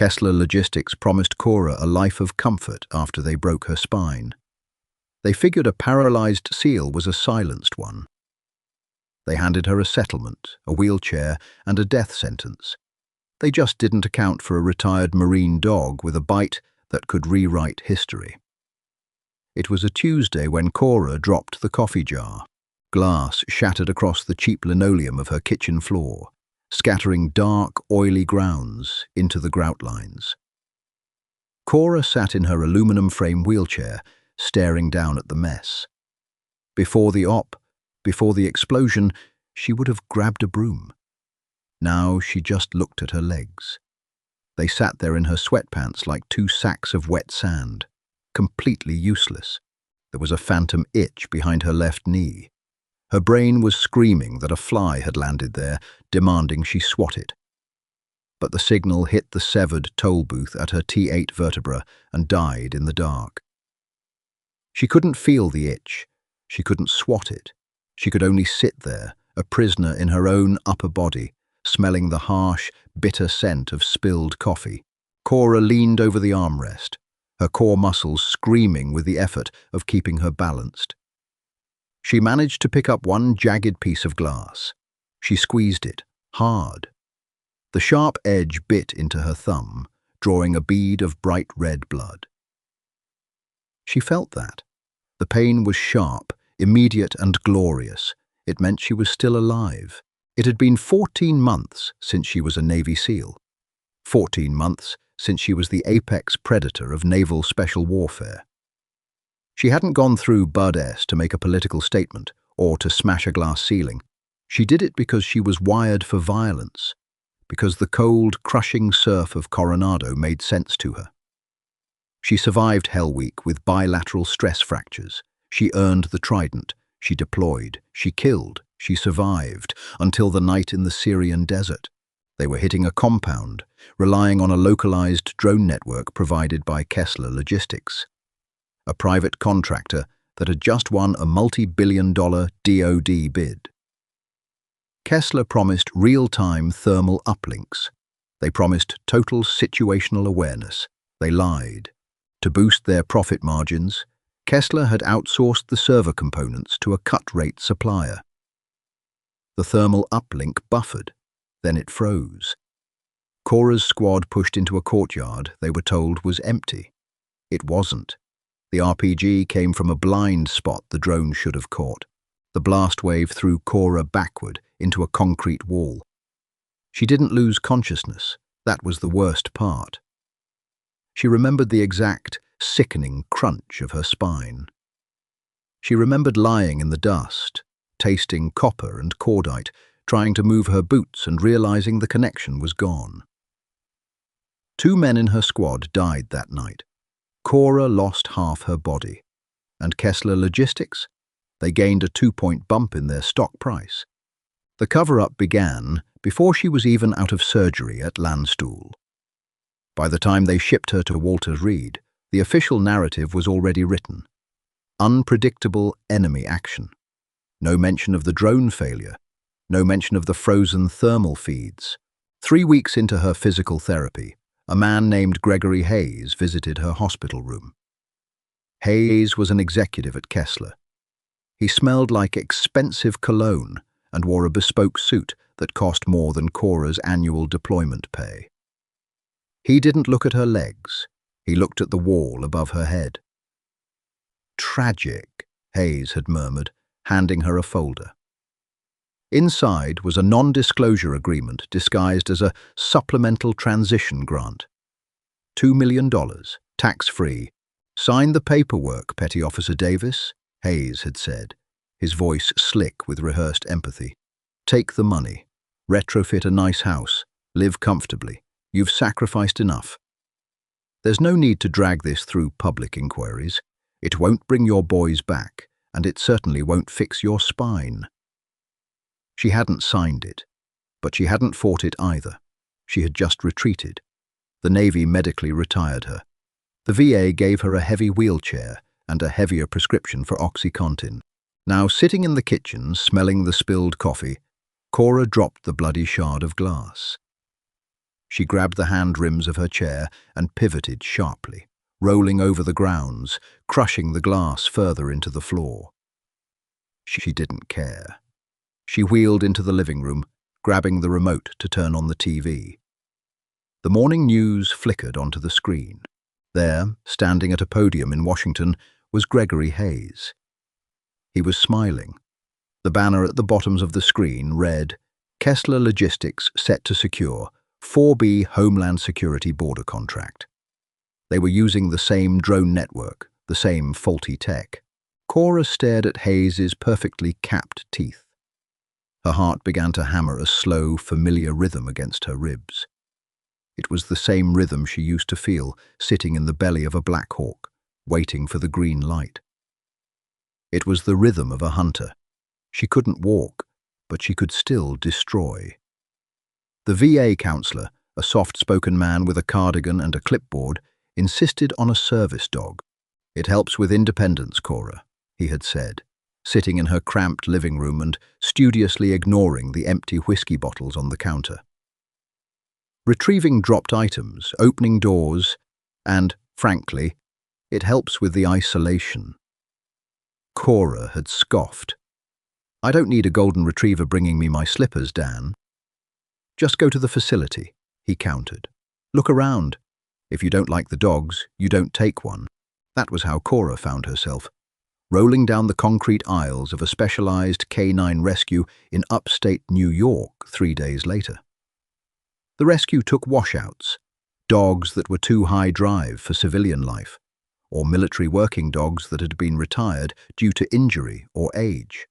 Kessler Logistics promised Cora a life of comfort after they broke her spine. They figured a paralyzed seal was a silenced one. They handed her a settlement, a wheelchair, and a death sentence. They just didn't account for a retired marine dog with a bite that could rewrite history. It was a Tuesday when Cora dropped the coffee jar. Glass shattered across the cheap linoleum of her kitchen floor, scattering dark, oily grounds into the grout lines. Cora sat in her aluminum frame wheelchair, staring down at the mess. Before the explosion, she would have grabbed a broom. Now she just looked at her legs. They sat there in her sweatpants like two sacks of wet sand, completely useless. There was a phantom itch behind her left knee. Her brain was screaming that a fly had landed there, demanding she swat it. But the signal hit the severed toll booth at her T8 vertebra and died in the dark. She couldn't feel the itch. She couldn't swat it. She could only sit there, a prisoner in her own upper body, smelling the harsh, bitter scent of spilled coffee. Cora leaned over the armrest, her core muscles screaming with the effort of keeping her balanced. She managed to pick up one jagged piece of glass. She squeezed it, hard. The sharp edge bit into her thumb, drawing a bead of bright red blood. She felt that. The pain was sharp, immediate and glorious. It meant she was still alive. It had been 14 months since she was a Navy SEAL. 14 months since she was the apex predator of naval special warfare. She hadn't gone through Bud-S to make a political statement or to smash a glass ceiling. She did it because she was wired for violence, because the cold, crushing surf of Coronado made sense to her. She survived Hell Week with bilateral stress fractures. She earned the Trident. She deployed. She killed. She survived until the night in the Syrian desert. They were hitting a compound, relying on a localized drone network provided by Kessler Logistics, a private contractor that had just won a multi-billion-dollar DoD bid. Kessler promised real-time thermal uplinks. They promised total situational awareness. They lied. To boost their profit margins, Kessler had outsourced the server components to a cut-rate supplier. The thermal uplink buffered, then it froze. Cora's squad pushed into a courtyard they were told was empty. It wasn't. The RPG came from a blind spot the drone should have caught. The blast wave threw Cora backward into a concrete wall. She didn't lose consciousness. That was the worst part. She remembered the exact, sickening crunch of her spine. She remembered lying in the dust, tasting copper and cordite, trying to move her boots and realizing the connection was gone. 2 men in her squad died that night. Cora lost half her body. And Kessler Logistics? They gained a 2-point bump in their stock price. The cover-up began before she was even out of surgery at Landstuhl. By the time they shipped her to Walter Reed, the official narrative was already written. Unpredictable enemy action. No mention of the drone failure. No mention of the frozen thermal feeds. 3 weeks into her physical therapy, a man named Gregory Hayes visited her hospital room. Hayes was an executive at Kessler. He smelled like expensive cologne and wore a bespoke suit that cost more than Cora's annual deployment pay. He didn't look at her legs. He looked at the wall above her head. "Tragic," Hayes had murmured, handing her a folder. Inside was a non-disclosure agreement disguised as a supplemental transition grant. $2 million, tax-free. "Sign the paperwork, Petty Officer Davis," Hayes had said, his voice slick with rehearsed empathy. "Take the money. Retrofit a nice house. Live comfortably. You've sacrificed enough. There's no need to drag this through public inquiries. It won't bring your boys back, and it certainly won't fix your spine." She hadn't signed it, but she hadn't fought it either. She had just retreated. The Navy medically retired her. The VA gave her a heavy wheelchair and a heavier prescription for OxyContin. Now, sitting in the kitchen, smelling the spilled coffee, Cora dropped the bloody shard of glass. She grabbed the hand rims of her chair and pivoted sharply, rolling over the grounds, crushing the glass further into the floor. She didn't care. She wheeled into the living room, grabbing the remote to turn on the TV. The morning news flickered onto the screen. There, standing at a podium in Washington, was Gregory Hayes. He was smiling. The banner at the bottoms of the screen read, "Kessler Logistics set to secure 4B Homeland Security border contract." They were using the same drone network, the same faulty tech. Cora stared at Hayes's perfectly capped teeth. Her heart began to hammer a slow, familiar rhythm against her ribs. It was the same rhythm she used to feel sitting in the belly of a Black Hawk, waiting for the green light. It was the rhythm of a hunter. She couldn't walk, but she could still destroy. The VA counselor, a soft-spoken man with a cardigan and a clipboard, insisted on a service dog. "It helps with independence, Cora," he had said, sitting in her cramped living room and studiously ignoring the empty whiskey bottles on the counter. Retrieving dropped items, opening doors, and, frankly, it helps with the isolation. Cora had scoffed. "I don't need a golden retriever bringing me my slippers, Dan." "Just go to the facility," he countered. "Look around. If you don't like the dogs, you don't take one." That was how Cora found herself, rolling down the concrete aisles of a specialized K9 rescue in upstate New York 3 days later. The rescue took washouts, dogs that were too high drive for civilian life, or military working dogs that had been retired due to injury or age.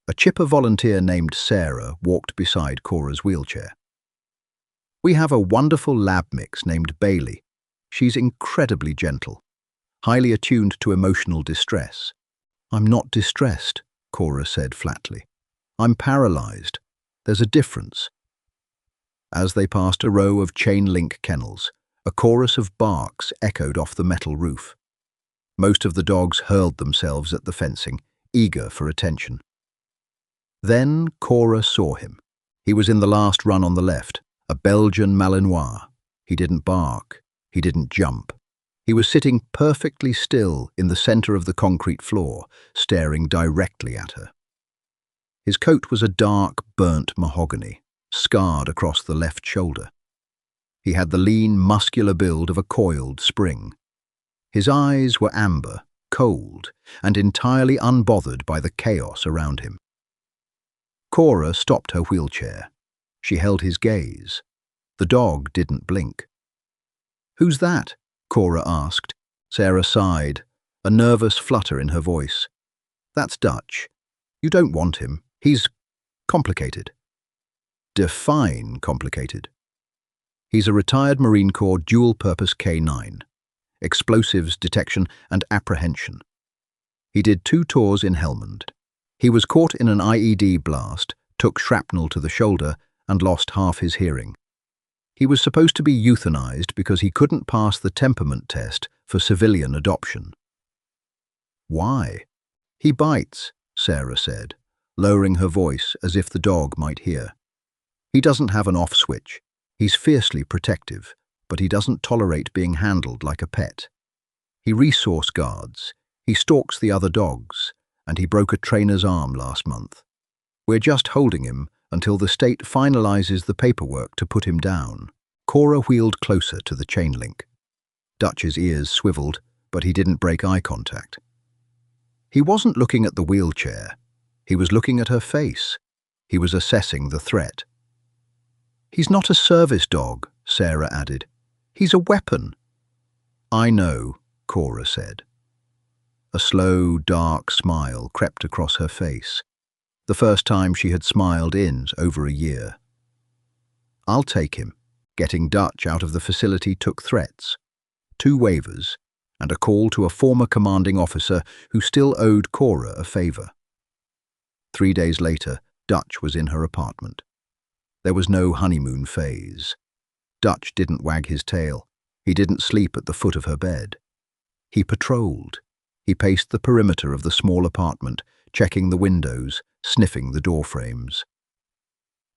A chipper volunteer named Sarah walked beside Cora's wheelchair. "We have a wonderful lab mix named Bailey. She's incredibly gentle, highly attuned to emotional distress." "I'm not distressed," Cora said flatly. "I'm paralyzed. There's a difference." As they passed a row of chain-link kennels, a chorus of barks echoed off the metal roof. Most of the dogs hurled themselves at the fencing, eager for attention. Then Cora saw him. He was in the last run on the left, a Belgian Malinois. He didn't bark. He didn't jump. He was sitting perfectly still in the center of the concrete floor, staring directly at her. His coat was a dark, burnt mahogany, scarred across the left shoulder. He had the lean, muscular build of a coiled spring. His eyes were amber, cold, and entirely unbothered by the chaos around him. Cora stopped her wheelchair. She held his gaze. The dog didn't blink. "Who's that?" Cora asked. Sarah sighed, a nervous flutter in her voice. "That's Dutch. You don't want him. He's complicated." "Define complicated." "He's a retired Marine Corps dual-purpose K9, explosives detection and apprehension. He did 2 tours in Helmand. He was caught in an IED blast, took shrapnel to the shoulder, and lost half his hearing. He was supposed to be euthanized because he couldn't pass the temperament test for civilian adoption." "Why?" "He bites," Sarah said, lowering her voice as if the dog might hear. "He doesn't have an off switch. He's fiercely protective, but he doesn't tolerate being handled like a pet. He resource guards, he stalks the other dogs, and he broke a trainer's arm last month. We're just holding him until the state finalizes the paperwork to put him down." Cora wheeled closer to the chain link. Dutch's ears swiveled, but he didn't break eye contact. He wasn't looking at the wheelchair. He was looking at her face. He was assessing the threat. "He's not a service dog," Sarah added. "He's a weapon." "I know," Cora said. A slow, dark smile crept across her face, the first time she had smiled in over a year. "I'll take him." Getting Dutch out of the facility took threats, 2 waivers, and a call to a former commanding officer who still owed Cora a favor. 3 days later, Dutch was in her apartment. There was no honeymoon phase. Dutch didn't wag his tail. He didn't sleep at the foot of her bed. He patrolled. He paced the perimeter of the small apartment, checking the windows, sniffing the door frames.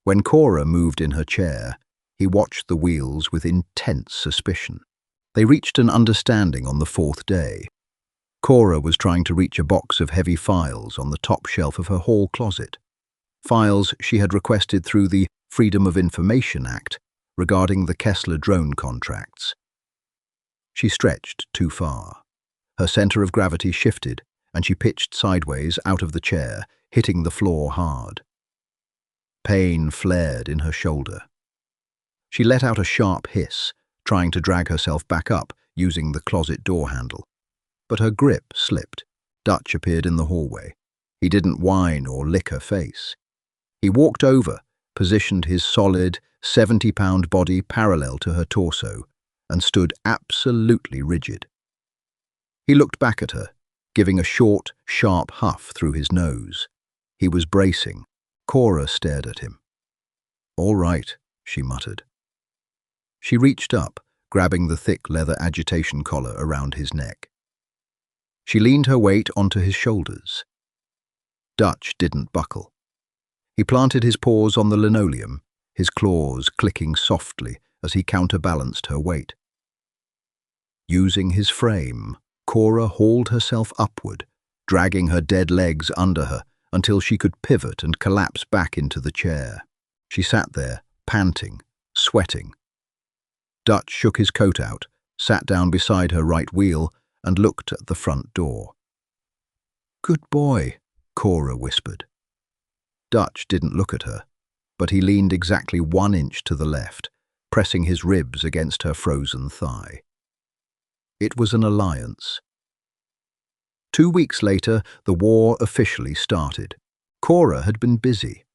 When Cora moved in her chair, He watched the wheels with intense suspicion. They reached an understanding on the fourth day. Cora was trying to reach a box of heavy files on the top shelf of her hall closet. Files she had requested through the Freedom of Information Act regarding the Kessler drone contracts. She stretched too far. Her center of gravity shifted, and she pitched sideways out of the chair, hitting the floor hard. Pain flared in her shoulder. She let out a sharp hiss, trying to drag herself back up using the closet door handle. But her grip slipped. Dutch appeared in the hallway. He didn't whine or lick her face. He walked over, positioned his solid, 70-pound body parallel to her torso, and stood absolutely rigid. He looked back at her, giving a short, sharp huff through his nose. He was bracing. Cora stared at him. "All right," she muttered. She reached up, grabbing the thick leather agitation collar around his neck. She leaned her weight onto his shoulders. Dutch didn't buckle. He planted his paws on the linoleum, his claws clicking softly as he counterbalanced her weight. Using his frame, Cora hauled herself upward, dragging her dead legs under her until she could pivot and collapse back into the chair. She sat there, panting, sweating. Dutch shook his coat out, sat down beside her right wheel, and looked at the front door. "Good boy," Cora whispered. Dutch didn't look at her, but he leaned exactly 1 inch to the left, pressing his ribs against her frozen thigh. It was an alliance. 2 weeks later, the war officially started. Cora had been busy.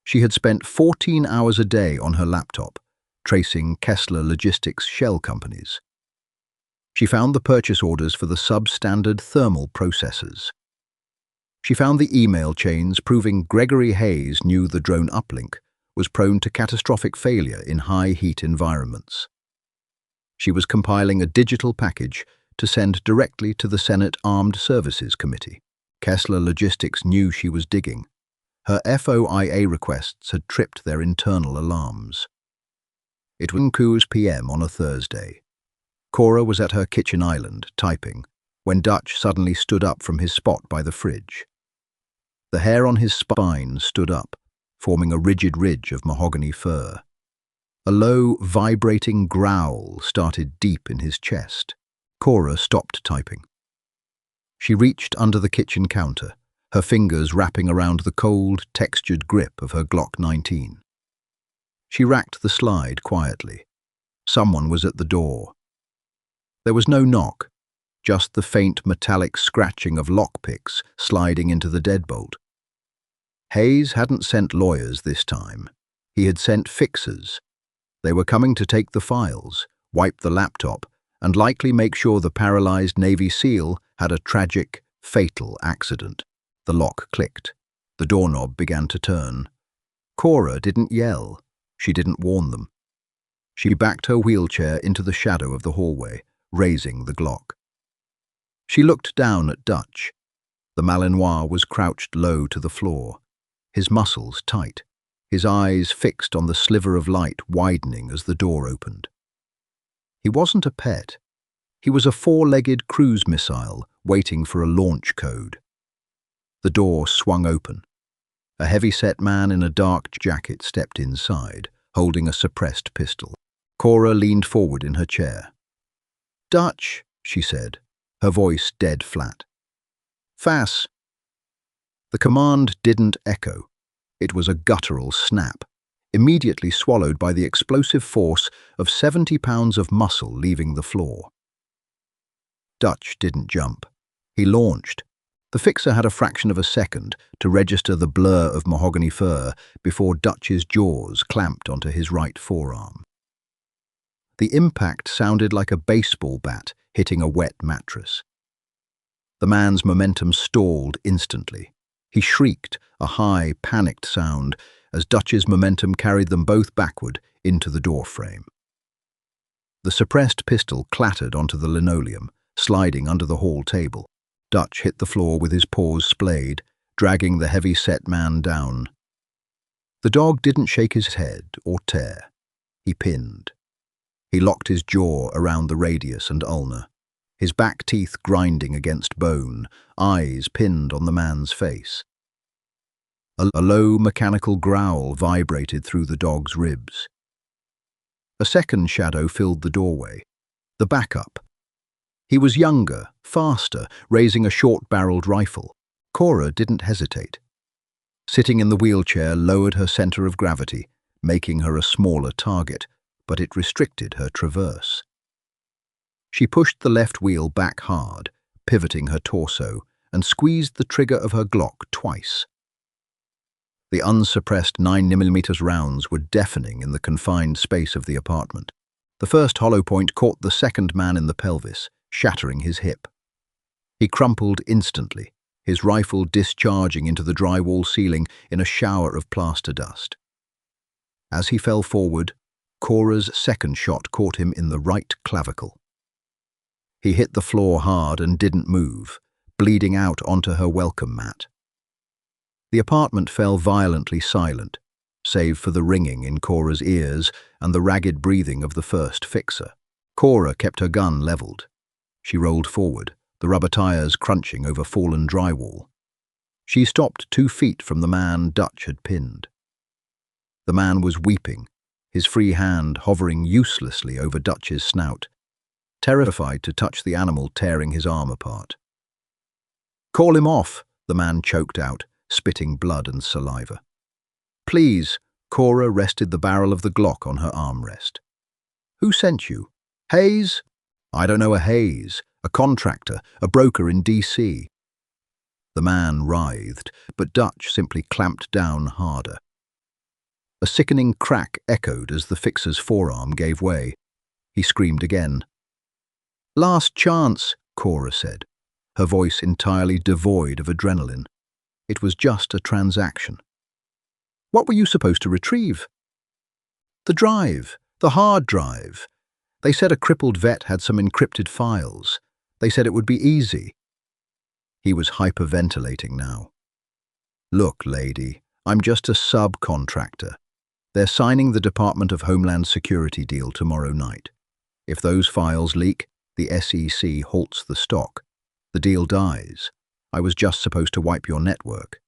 She had spent 14 hours a day on her laptop, tracing Kessler Logistics shell companies. She found the purchase orders for the substandard thermal processors. She found the email chains proving Gregory Hayes knew the drone uplink was prone to catastrophic failure in high-heat environments. She was compiling a digital package to send directly to the Senate Armed Services Committee. Kessler Logistics knew she was digging. Her FOIA requests had tripped their internal alarms. It was 2 p.m. on a Thursday. Cora was at her kitchen island, typing, when Dutch suddenly stood up from his spot by the fridge. The hair on his spine stood up, forming a rigid ridge of mahogany fur. A low, vibrating growl started deep in his chest. Cora stopped typing. She reached under the kitchen counter, her fingers wrapping around the cold, textured grip of her Glock 19. She racked the slide quietly. Someone was at the door. There was no knock, just the faint metallic scratching of lockpicks sliding into the deadbolt. Hayes hadn't sent lawyers this time. He had sent fixers. They were coming to take the files, wipe the laptop, and likely make sure the paralyzed Navy SEAL had a tragic, fatal accident. The lock clicked. The doorknob began to turn. Cora didn't yell. She didn't warn them. She backed her wheelchair into the shadow of the hallway, raising the Glock. She looked down at Dutch. The Malinois was crouched low to the floor, his muscles tight, his eyes fixed on the sliver of light widening as the door opened. He wasn't a pet. He was a 4-legged cruise missile waiting for a launch code. The door swung open. A heavy-set man in a dark jacket stepped inside, holding a suppressed pistol. Cora leaned forward in her chair. "Dutch," she said, her voice dead flat. "Fass." The command didn't echo. It was a guttural snap, immediately swallowed by the explosive force of 70 pounds of muscle leaving the floor. Dutch didn't jump. He launched. The fixer had a fraction of a second to register the blur of mahogany fur before Dutch's jaws clamped onto his right forearm. The impact sounded like a baseball bat hitting a wet mattress. The man's momentum stalled instantly. He shrieked, a high, panicked sound, as Dutch's momentum carried them both backward into the doorframe. The suppressed pistol clattered onto the linoleum, sliding under the hall table. Dutch hit the floor with his paws splayed, dragging the heavy-set man down. The dog didn't shake his head or tear. He pinned. He locked his jaw around the radius and ulna, his back teeth grinding against bone, eyes pinned on the man's face. A low mechanical growl vibrated through the dog's ribs. A second shadow filled the doorway. The backup. He was younger, faster, raising a short-barreled rifle. Cora didn't hesitate. Sitting in the wheelchair lowered her center of gravity, making her a smaller target, but it restricted her traverse. She pushed the left wheel back hard, pivoting her torso, and squeezed the trigger of her Glock twice. The unsuppressed 9mm rounds were deafening in the confined space of the apartment. The first hollow point caught the second man in the pelvis, shattering his hip. He crumpled instantly, his rifle discharging into the drywall ceiling in a shower of plaster dust. As he fell forward, Cora's second shot caught him in the right clavicle. He hit the floor hard and didn't move, bleeding out onto her welcome mat. The apartment fell violently silent, save for the ringing in Cora's ears and the ragged breathing of the first fixer. Cora kept her gun leveled. She rolled forward, the rubber tires crunching over fallen drywall. She stopped 2 feet from the man Dutch had pinned. The man was weeping, his free hand hovering uselessly over Dutch's snout, terrified to touch the animal tearing his arm apart. "Call him off," the man choked out, spitting blood and saliva. "Please." Cora rested the barrel of the Glock on her armrest. "Who sent you? Hayes?" "I don't know a Hayes. A contractor, a broker in D.C. The man writhed, but Dutch simply clamped down harder. A sickening crack echoed as the fixer's forearm gave way. He screamed again. "Last chance," Cora said, her voice entirely devoid of adrenaline. It was just a transaction. "What were you supposed to retrieve?" "The drive, the hard drive. They said a crippled vet had some encrypted files. They said it would be easy." He was hyperventilating now. "Look, lady, I'm just a subcontractor. They're signing the Department of Homeland Security deal tomorrow night. If those files leak, the SEC halts the stock. The deal dies. I was just supposed to wipe your network."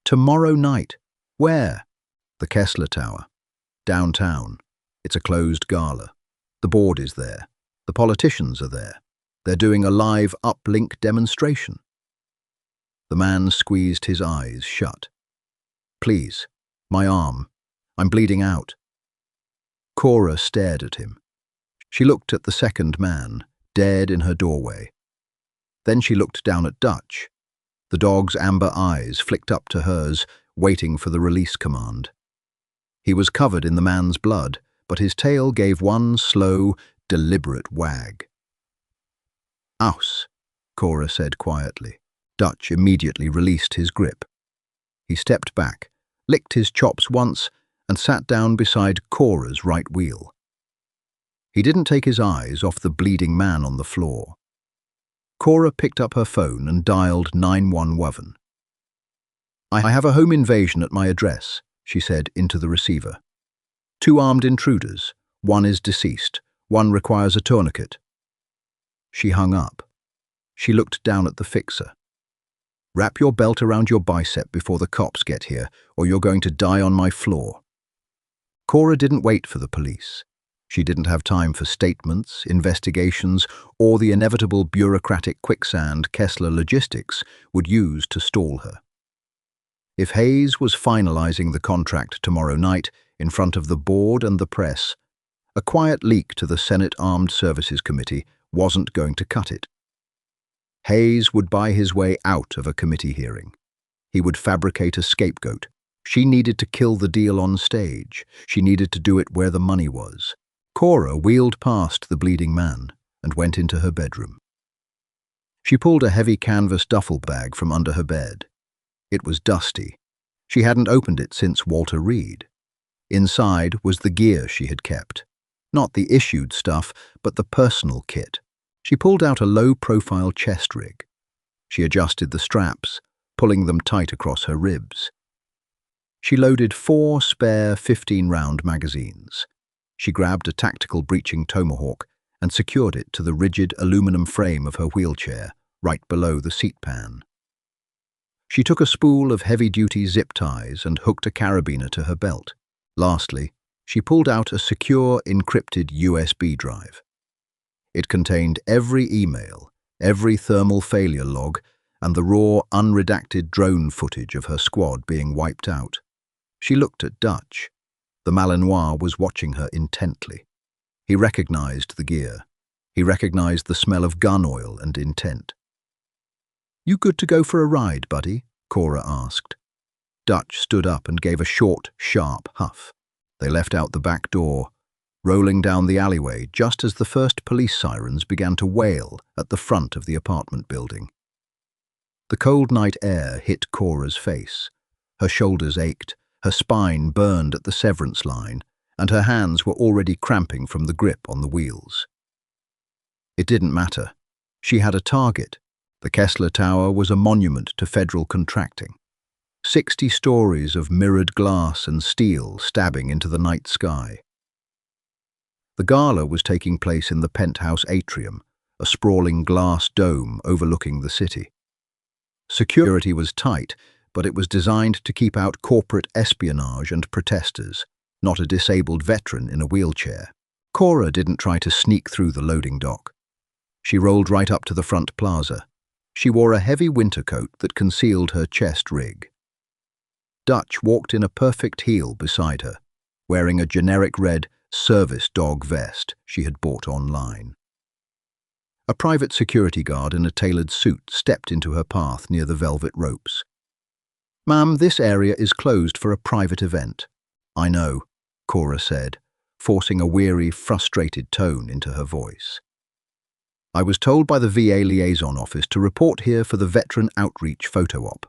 "Tomorrow night? Where?" "The Kessler Tower. Downtown. It's a closed gala. The board is there. The politicians are there. They're doing a live uplink demonstration." The man squeezed his eyes shut. "Please, my arm. I'm bleeding out." Cora stared at him. She looked at the second man, dead in her doorway. Then she looked down at Dutch. The dog's amber eyes flicked up to hers, waiting for the release command. He was covered in the man's blood, but his tail gave one slow, deliberate wag. "Aus," Cora said quietly. Dutch immediately released his grip. He stepped back, licked his chops once, and sat down beside Cora's right wheel. He didn't take his eyes off the bleeding man on the floor. Cora picked up her phone and dialed 911. "I have a home invasion at my address," she said into the receiver. "2 armed intruders. One is deceased. One requires a tourniquet." She hung up. She looked down at the fixer. "Wrap your belt around your bicep before the cops get here, or you're going to die on my floor." Cora didn't wait for the police. She didn't have time for statements, investigations, or the inevitable bureaucratic quicksand Kessler Logistics would use to stall her. If Hayes was finalizing the contract tomorrow night in front of the board and the press, a quiet leak to the Senate Armed Services Committee wasn't going to cut it. Hayes would buy his way out of a committee hearing. He would fabricate a scapegoat. She needed to kill the deal on stage. She needed to do it where the money was. Cora wheeled past the bleeding man and went into her bedroom. She pulled a heavy canvas duffel bag from under her bed. It was dusty. She hadn't opened it since Walter Reed. Inside was the gear she had kept. Not the issued stuff, but the personal kit. She pulled out a low-profile chest rig. She adjusted the straps, pulling them tight across her ribs. She loaded 4 spare 15-round magazines. She grabbed a tactical breaching tomahawk and secured it to the rigid aluminum frame of her wheelchair, right below the seat pan. She took a spool of heavy-duty zip ties and hooked a carabiner to her belt. Lastly, she pulled out a secure, encrypted USB drive. It contained every email, every thermal failure log, and the raw, unredacted drone footage of her squad being wiped out. She looked at Dutch. The Malinois was watching her intently. He recognized the gear. He recognized the smell of gun oil and intent. "You good to go for a ride, buddy?" Cora asked. Dutch stood up and gave a short, sharp huff. They left out the back door, rolling down the alleyway just as the first police sirens began to wail at the front of the apartment building. The cold night air hit Cora's face. Her shoulders ached, her spine burned at the severance line, and her hands were already cramping from the grip on the wheels. It didn't matter. She had a target. The Kessler Tower was a monument to federal contracting. 60 stories of mirrored glass and steel stabbing into the night sky. The gala was taking place in the penthouse atrium, a sprawling glass dome overlooking the city. Security was tight, but it was designed to keep out corporate espionage and protesters, not a disabled veteran in a wheelchair. Cora didn't try to sneak through the loading dock. She rolled right up to the front plaza. She wore a heavy winter coat that concealed her chest rig. Dutch walked in a perfect heel beside her, wearing a generic red service dog vest she had bought online. A private security guard in a tailored suit stepped into her path near the velvet ropes. "Ma'am, this area is closed for a private event." "I know," Cora said, forcing a weary, frustrated tone into her voice. "I was told by the VA liaison office to report here for the Veteran Outreach photo op.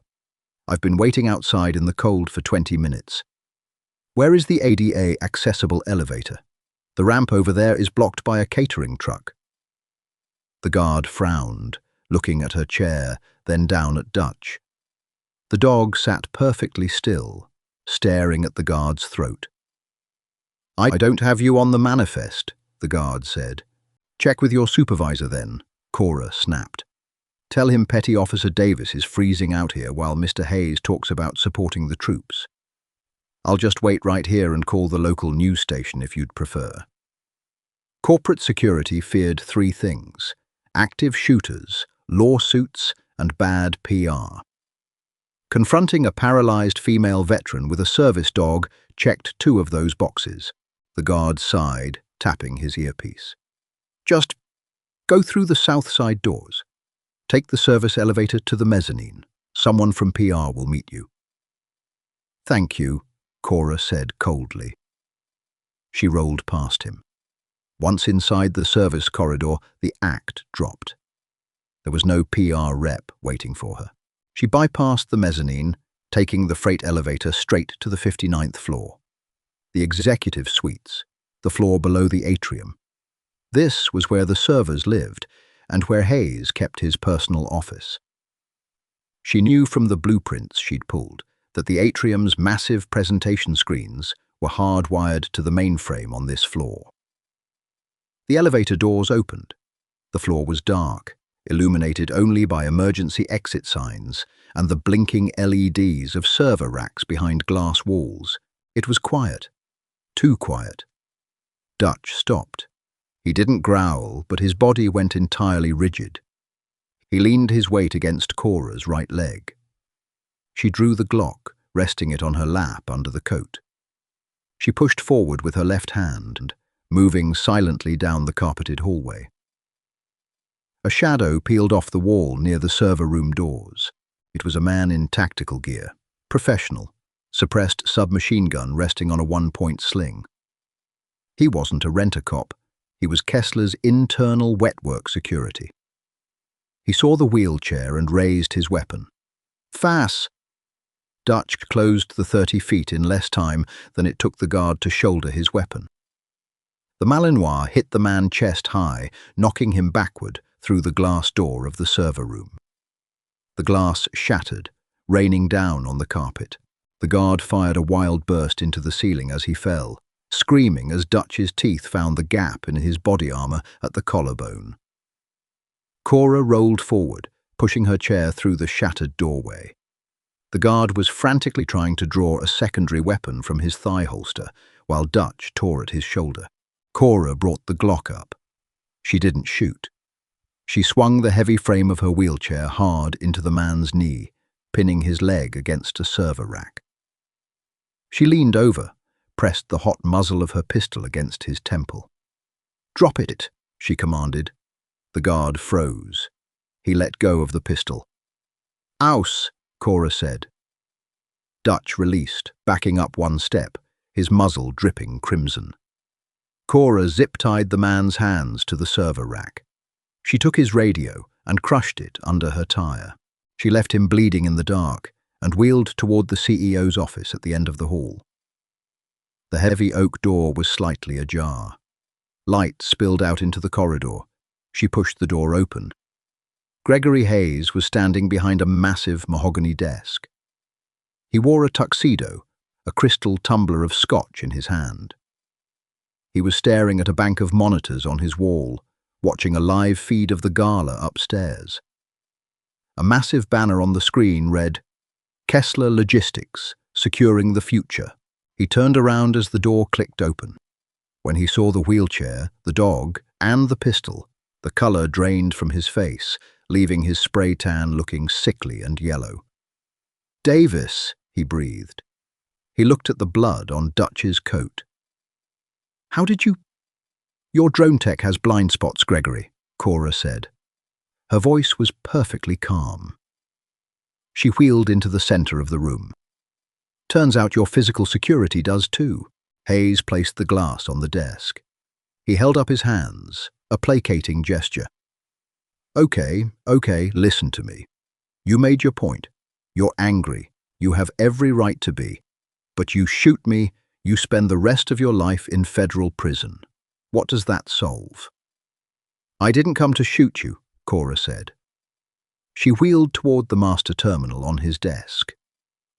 I've been waiting outside in the cold for 20 minutes. Where is the ADA accessible elevator? The ramp over there is blocked by a catering truck." The guard frowned, looking at her chair, then down at Dutch. The dog sat perfectly still, staring at the guard's throat. "I don't have you on the manifest," the guard said. "Check with your supervisor then," Cora snapped. "Tell him Petty Officer Davis is freezing out here while Mr. Hayes talks about supporting the troops. I'll just wait right here and call the local news station if you'd prefer." Corporate security feared 3 things: active shooters, lawsuits, and bad PR. Confronting a paralyzed female veteran with a service dog checked 2 of those boxes. The guard sighed, tapping his earpiece. "Just go through the south side doors. Take the service elevator to the mezzanine. Someone from PR will meet you." "Thank you," Cora said coldly. She rolled past him. Once inside the service corridor, the act dropped. There was no PR rep waiting for her. She bypassed the mezzanine, taking the freight elevator straight to the 59th floor. The executive suites, the floor below the atrium. This was where the servers lived, and where Hayes kept his personal office. She knew from the blueprints she'd pulled that the atrium's massive presentation screens were hardwired to the mainframe on this floor. The elevator doors opened. The floor was dark, illuminated only by emergency exit signs and the blinking LEDs of server racks behind glass walls. It was quiet. Too quiet. Dutch stopped. He didn't growl, but his body went entirely rigid. He leaned his weight against Cora's right leg. She drew the Glock, resting it on her lap under the coat. She pushed forward with her left hand, moving silently down the carpeted hallway. A shadow peeled off the wall near the server room doors. It was a man in tactical gear, professional, suppressed submachine gun resting on a 1-point sling. He wasn't a rent-a-cop. He was Kessler's internal wetwork security. He saw the wheelchair and raised his weapon. "Fass!" Dutch closed the 30 feet in less time than it took the guard to shoulder his weapon. The Malinois hit the man chest high, knocking him backward through the glass door of the server room. The glass shattered, raining down on the carpet. The guard fired a wild burst into the ceiling as he fell, screaming as Dutch's teeth found the gap in his body armor at the collarbone. Cora rolled forward, pushing her chair through the shattered doorway. The guard was frantically trying to draw a secondary weapon from his thigh holster, while Dutch tore at his shoulder. Cora brought the Glock up. She didn't shoot. She swung the heavy frame of her wheelchair hard into the man's knee, pinning his leg against a server rack. She leaned over, pressed the hot muzzle of her pistol against his temple. "Drop it," she commanded. The guard froze. He let go of the pistol. "Aus," Cora said. Dutch released, backing up one step, his muzzle dripping crimson. Cora zip-tied the man's hands to the server rack. She took his radio and crushed it under her tire. She left him bleeding in the dark and wheeled toward the CEO's office at the end of the hall. The heavy oak door was slightly ajar. Light spilled out into the corridor. She pushed the door open. Gregory Hayes was standing behind a massive mahogany desk. He wore a tuxedo, a crystal tumbler of scotch in his hand. He was staring at a bank of monitors on his wall, watching a live feed of the gala upstairs. A massive banner on the screen read, "Kessler Logistics, Securing the Future." He turned around as the door clicked open. When he saw the wheelchair, the dog, and the pistol, the color drained from his face, leaving his spray tan looking sickly and yellow. "Davis," he breathed. He looked at the blood on Dutch's coat. "How did you—" "Your drone tech has blind spots, Gregory," Cora said. Her voice was perfectly calm. She wheeled into the center of the room. "Turns out your physical security does too." Hayes placed the glass on the desk. He held up his hands, a placating gesture. Okay, listen to me. You made your point. You're angry. You have every right to be. But you shoot me, you spend the rest of your life in federal prison. What does that solve?" "I didn't come to shoot you," Cora said. She wheeled toward the master terminal on his desk.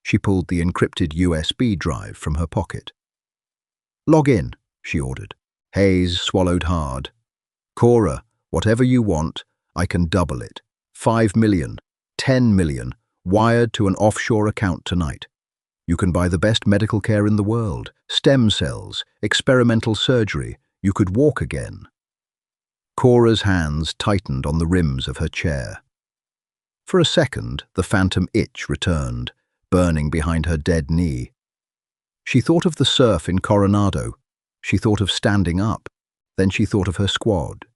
She pulled the encrypted USB drive from her pocket. "Log in," she ordered. Hayes swallowed hard. "Cora, whatever you want, I can double it. 5 million, 10 million, wired to an offshore account tonight. You can buy the best medical care in the world, stem cells, experimental surgery. You could walk again." Cora's hands tightened on the rims of her chair. For a second, the phantom itch returned, burning behind her dead knee. She thought of the surf in Coronado. She thought of standing up. Then she thought of her squad,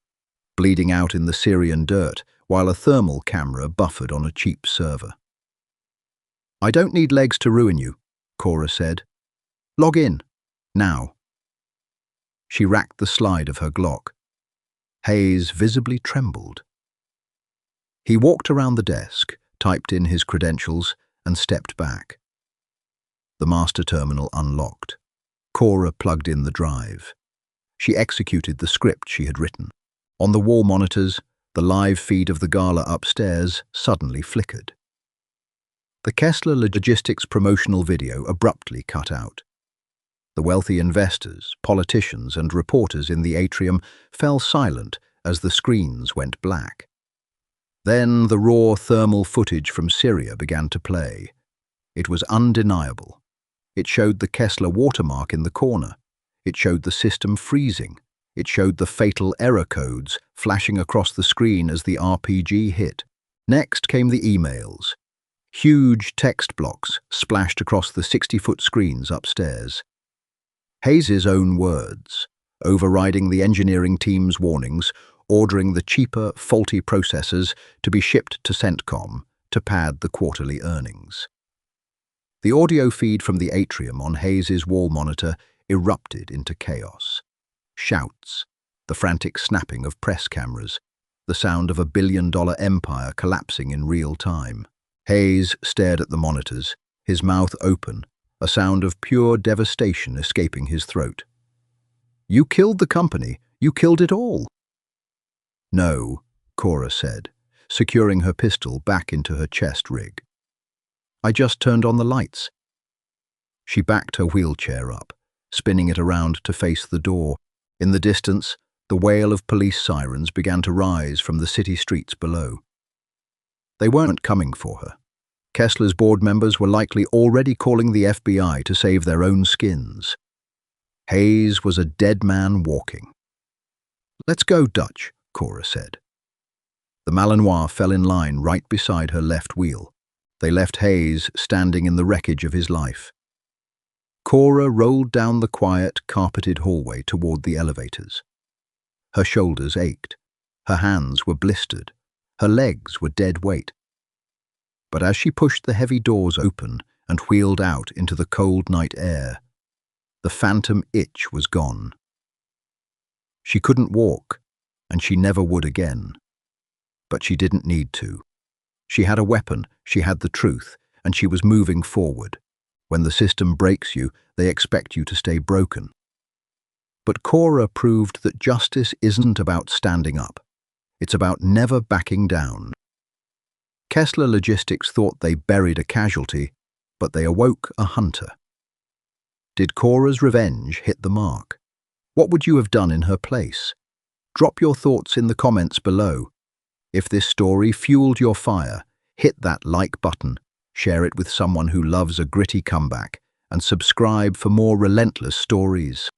bleeding out in the Syrian dirt while a thermal camera buffered on a cheap server. "I don't need legs to ruin you," Cora said. "Log in. Now." She racked the slide of her Glock. Hayes visibly trembled. He walked around the desk, typed in his credentials, and stepped back. The master terminal unlocked. Cora plugged in the drive. She executed the script she had written. On the wall monitors, the live feed of the gala upstairs suddenly flickered. The Kessler Logistics promotional video abruptly cut out. The wealthy investors, politicians, and reporters in the atrium fell silent as the screens went black. Then the raw thermal footage from Syria began to play. It was undeniable. It showed the Kessler watermark in the corner. It showed the system freezing. It showed the fatal error codes flashing across the screen as the RPG hit. Next came the emails. Huge text blocks splashed across the 60-foot screens upstairs. Hayes's own words, overriding the engineering team's warnings, ordering the cheaper, faulty processors to be shipped to CENTCOM to pad the quarterly earnings. The audio feed from the atrium on Hayes's wall monitor erupted into chaos. Shouts, the frantic snapping of press cameras, the sound of a billion-dollar empire collapsing in real time. Hayes stared at the monitors, his mouth open, a sound of pure devastation escaping his throat. "You killed the company. You killed it all." "No," Cora said, securing her pistol back into her chest rig. "I just turned on the lights." She backed her wheelchair up, spinning it around to face the door. In the distance, the wail of police sirens began to rise from the city streets below. They weren't coming for her. Kessler's board members were likely already calling the FBI to save their own skins. Hayes was a dead man walking. "Let's go, Dutch," Cora said. The Malinois fell in line right beside her left wheel. They left Hayes standing in the wreckage of his life. Cora rolled down the quiet, carpeted hallway toward the elevators. Her shoulders ached. Her hands were blistered. Her legs were dead weight. But as she pushed the heavy doors open and wheeled out into the cold night air, the phantom itch was gone. She couldn't walk, and she never would again. But she didn't need to. She had a weapon, she had the truth, and she was moving forward. When the system breaks you, they expect you to stay broken. But Cora proved that justice isn't about standing up. It's about never backing down. Kessler Logistics thought they buried a casualty, but they awoke a hunter. Did Cora's revenge hit the mark? What would you have done in her place? Drop your thoughts in the comments below. If this story fueled your fire, hit that like button, share it with someone who loves a gritty comeback, and subscribe for more relentless stories.